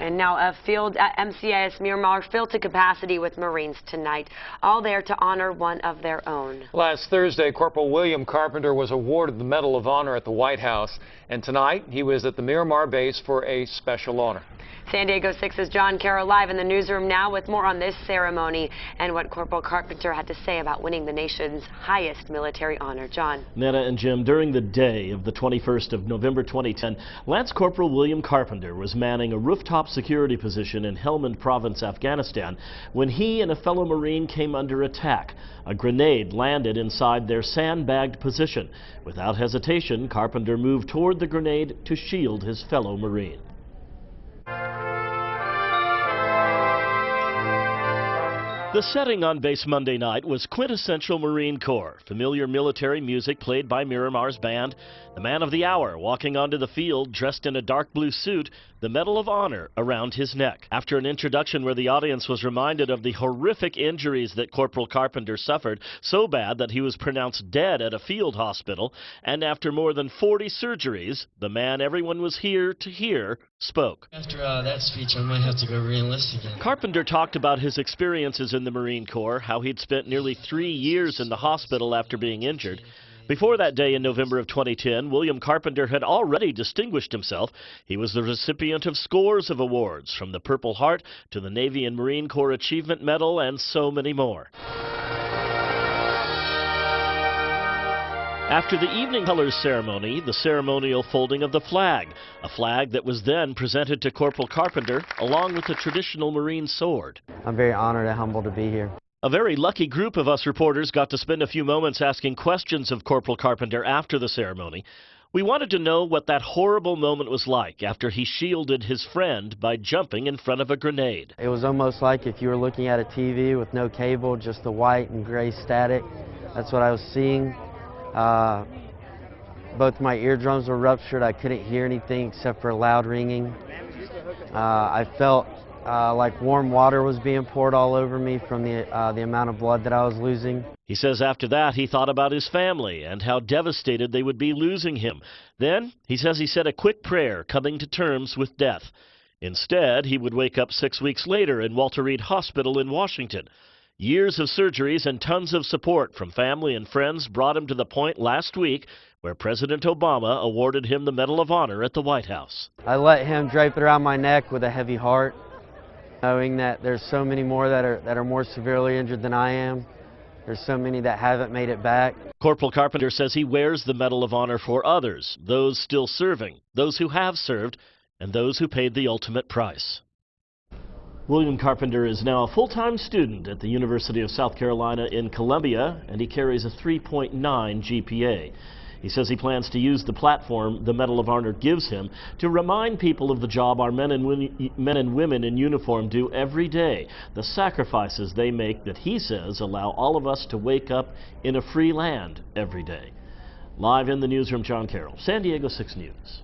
And now a field at MCAS Miramar filled to capacity with Marines tonight, all there to honor one of their own. Last Thursday, Corporal William Carpenter was awarded the Medal of Honor at the White House, and tonight he was at the Miramar base for a special honor. San Diego 6's John Carroll live in the newsroom now with more on this ceremony and what Corporal Carpenter had to say about winning the nation's highest military honor. John. Netta and Jim, during the day of the 21st of November 2010, Lance Corporal William Carpenter was manning a rooftop security position in Helmand Province, Afghanistan, when he and a fellow Marine came under attack. A grenade landed inside their sandbagged position. Without hesitation, Carpenter moved toward the grenade to shield his fellow Marine. The setting on base Monday night was quintessential Marine Corps. Familiar military music played by Miramar's band. The man of the hour walking onto the field dressed in a dark blue suit, the Medal of Honor around his neck. After an introduction where the audience was reminded of the horrific injuries that Corporal Carpenter suffered, so bad that he was pronounced dead at a field hospital, and after more than 40 surgeries, the man everyone was here to hear spoke. After that speech, I might have to go re-enlist again. Carpenter talked about his experiences in the Marine Corps, how he'd spent nearly 3 years in the hospital after being injured. Before that day in November of 2010, William Carpenter had already distinguished himself. He was the recipient of scores of awards, from the Purple Heart to the Navy and Marine Corps Achievement Medal, and so many more. After the evening colors ceremony, the ceremonial folding of the flag, a flag that was then presented to Corporal Carpenter along with the traditional Marine sword. I'm very honored and humbled to be here. A very lucky group of us reporters got to spend a few moments asking questions of Corporal Carpenter after the ceremony. We wanted to know what that horrible moment was like after he shielded his friend by jumping in front of a grenade. It was almost like if you were looking at a TV with no cable, just the white and gray static. That's what I was seeing. Both my eardrums were ruptured. I couldn't hear anything except for loud ringing. I felt like warm water was being poured all over me from the amount of blood that I was losing. He says after that he thought about his family and how devastated they would be losing him. Then he says he said a quick prayer, coming to terms with death. Instead, he would wake up 6 weeks later in Walter Reed Hospital in Washington. Years of surgeries and tons of support from family and friends brought him to the point last week where President Obama awarded him the Medal of Honor at the White House. I let him drape it around my neck with a heavy heart, knowing that there's so many more that are more severely injured than I am. There's so many that haven't made it back. Corporal Carpenter says he wears the Medal of Honor for others, those still serving, those who have served, and those who paid the ultimate price. William Carpenter is now a full-time student at the University of South Carolina in Columbia, and he carries a 3.9 GPA. He says he plans to use the platform the Medal of Honor gives him to remind people of the job our men and women in uniform do every day, the sacrifices they make that he says allow all of us to wake up in a free land every day. Live in the newsroom, John Carroll, San Diego 6 News.